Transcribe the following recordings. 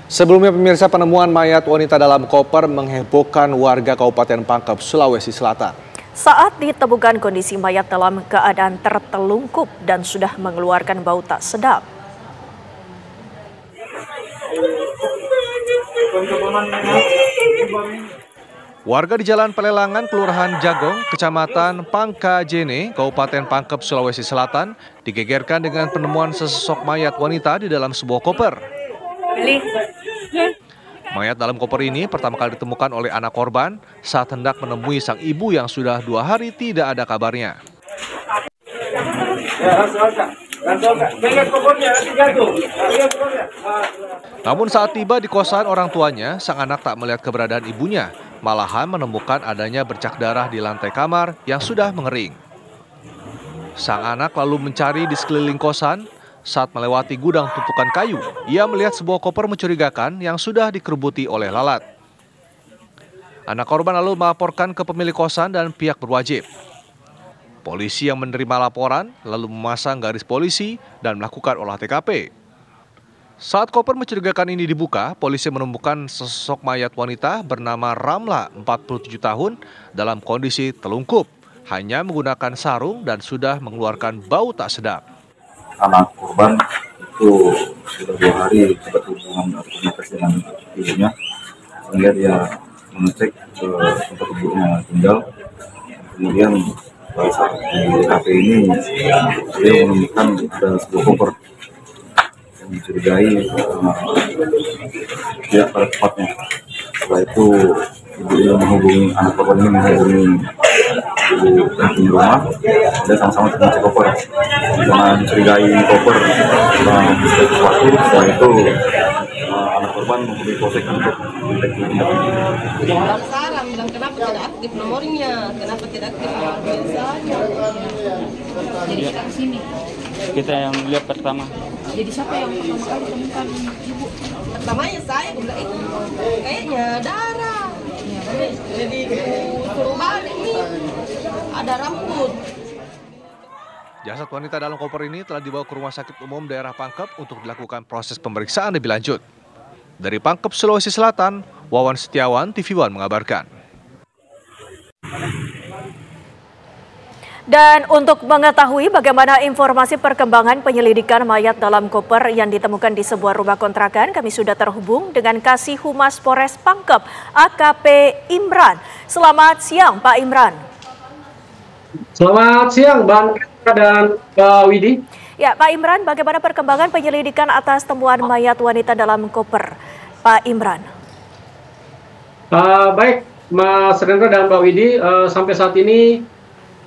Sebelumnya pemirsa, penemuan mayat wanita dalam koper menghebohkan warga Kabupaten Pangkep, Sulawesi Selatan. Saat ditemukan kondisi mayat dalam keadaan tertelungkup dan sudah mengeluarkan bau tak sedap. Warga di Jalan Pelelangan, Kelurahan Jagong, Kecamatan Pangkajene, Kabupaten Pangkep, Sulawesi Selatan, digegerkan dengan penemuan sesosok mayat wanita di dalam sebuah koper. Mayat dalam koper ini pertama kali ditemukan oleh anak korban saat hendak menemui sang ibu yang sudah 2 hari tidak ada kabarnya. Namun saat tiba di kosan orang tuanya, sang anak tak melihat keberadaan ibunya, malahan menemukan adanya bercak darah di lantai kamar yang sudah mengering. Sang anak lalu mencari di sekeliling kosan. Saat melewati gudang tumpukan kayu, ia melihat sebuah koper mencurigakan yang sudah dikerubuti oleh lalat. Anak korban lalu melaporkan ke pemilik kosan dan pihak berwajib. Polisi yang menerima laporan lalu memasang garis polisi dan melakukan olah TKP. Saat koper mencurigakan ini dibuka, polisi menemukan sosok mayat wanita bernama Ramla, 47 tahun, dalam kondisi telungkup, hanya menggunakan sarung dan sudah mengeluarkan bau tak sedap. Anak korban itu sudah 2 hari tidak hubungan atau komunikasi dengan ibunya, sehingga dia mengecek ke tempat ibunya tinggal. Kemudian pada saat di TKP ini dia menemukan ada sebuah koper yang mencurigai tidak pada tempatnya. Setelah itu ibu menghubungi anak korban ini, menghubungi ibu di rumah, dan sama-sama mengecek koper. Karena dicurigai koper sesuatu, setelah itu anak korban menghubungi polsek untuk dilakukan tindak lanjut. Sekarang bilang kenapa tidak aktif nomornya, kenapa tidak aktif biasanya. Jadi kita kesini. Kita yang lihat pertama. Jadi siapa yang pertama kali temukan ibu? Pertamanya saya bilang itu kayaknya darah. Jadi suruh balik nih, ada rambut. Jasad wanita dalam koper ini telah dibawa ke Rumah Sakit Umum Daerah Pangkep untuk dilakukan proses pemeriksaan lebih lanjut. Dari Pangkep, Sulawesi Selatan, Wawan Setiawan, TV One mengabarkan. Dan untuk mengetahui bagaimana informasi perkembangan penyelidikan mayat dalam koper yang ditemukan di sebuah rumah kontrakan, kami sudah terhubung dengan Kasih Humas Polres Pangkep, AKP Imran. Selamat siang, Pak Imran. Selamat siang, Bang dan Pak Widi. Ya, Pak Imran, bagaimana perkembangan penyelidikan atas temuan mayat wanita dalam koper, Pak Imran? Baik, Mas Rendra dan Pak Widi, sampai saat ini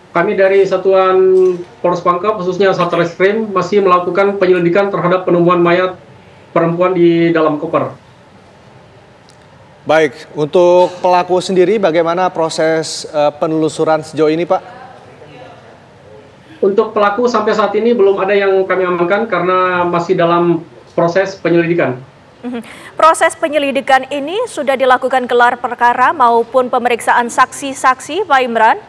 kami dari Satuan Polres Pangkep, khususnya Satreskrim, masih melakukan penyelidikan terhadap penemuan mayat perempuan di dalam koper. Baik, untuk pelaku sendiri bagaimana proses penelusuran sejauh ini, Pak? Untuk pelaku sampai saat ini belum ada yang kami amankan karena masih dalam proses penyelidikan. Proses penyelidikan ini sudah dilakukan gelar perkara maupun pemeriksaan saksi-saksi, Pak Imran?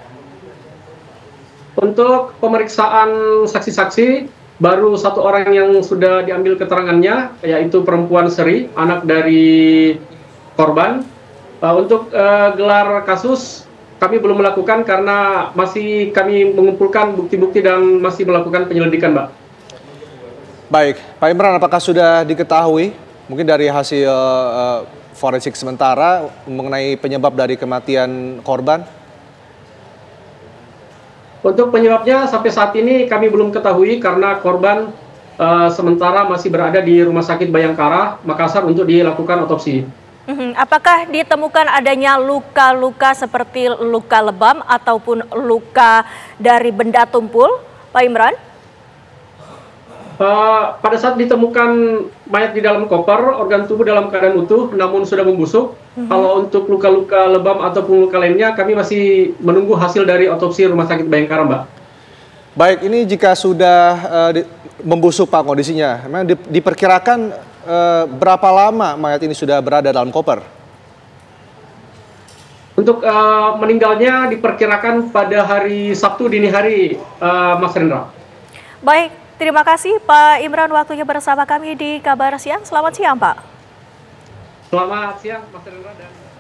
Untuk pemeriksaan saksi-saksi, baru 1 orang yang sudah diambil keterangannya, yaitu perempuan Seri, anak dari korban. Untuk gelar kasus, kami belum melakukan karena masih kami mengumpulkan bukti-bukti dan masih melakukan penyelidikan, Mbak. Baik, Pak Imran, apakah sudah diketahui mungkin dari hasil forensik sementara mengenai penyebab dari kematian korban? Untuk penyebabnya sampai saat ini kami belum ketahui karena korban sementara masih berada di Rumah Sakit Bayangkara, Makassar untuk dilakukan otopsi. Apakah ditemukan adanya luka-luka seperti luka lebam ataupun luka dari benda tumpul, Pak Imran? Pada saat ditemukan mayat di dalam koper, organ tubuh dalam keadaan utuh namun sudah membusuk. Kalau untuk luka-luka lebam ataupun luka lainnya, kami masih menunggu hasil dari otopsi Rumah Sakit Bayangkara, Mbak. Baik, ini jika sudah membusuk, Pak, kondisinya, memang diperkirakan berapa lama mayat ini sudah berada dalam koper? Untuk meninggalnya diperkirakan pada hari Sabtu dini hari, Mas Rendra. Baik, terima kasih Pak Imran waktunya bersama kami di Kabar Siang. Selamat siang, Pak. Selamat siang Mas Rendra dan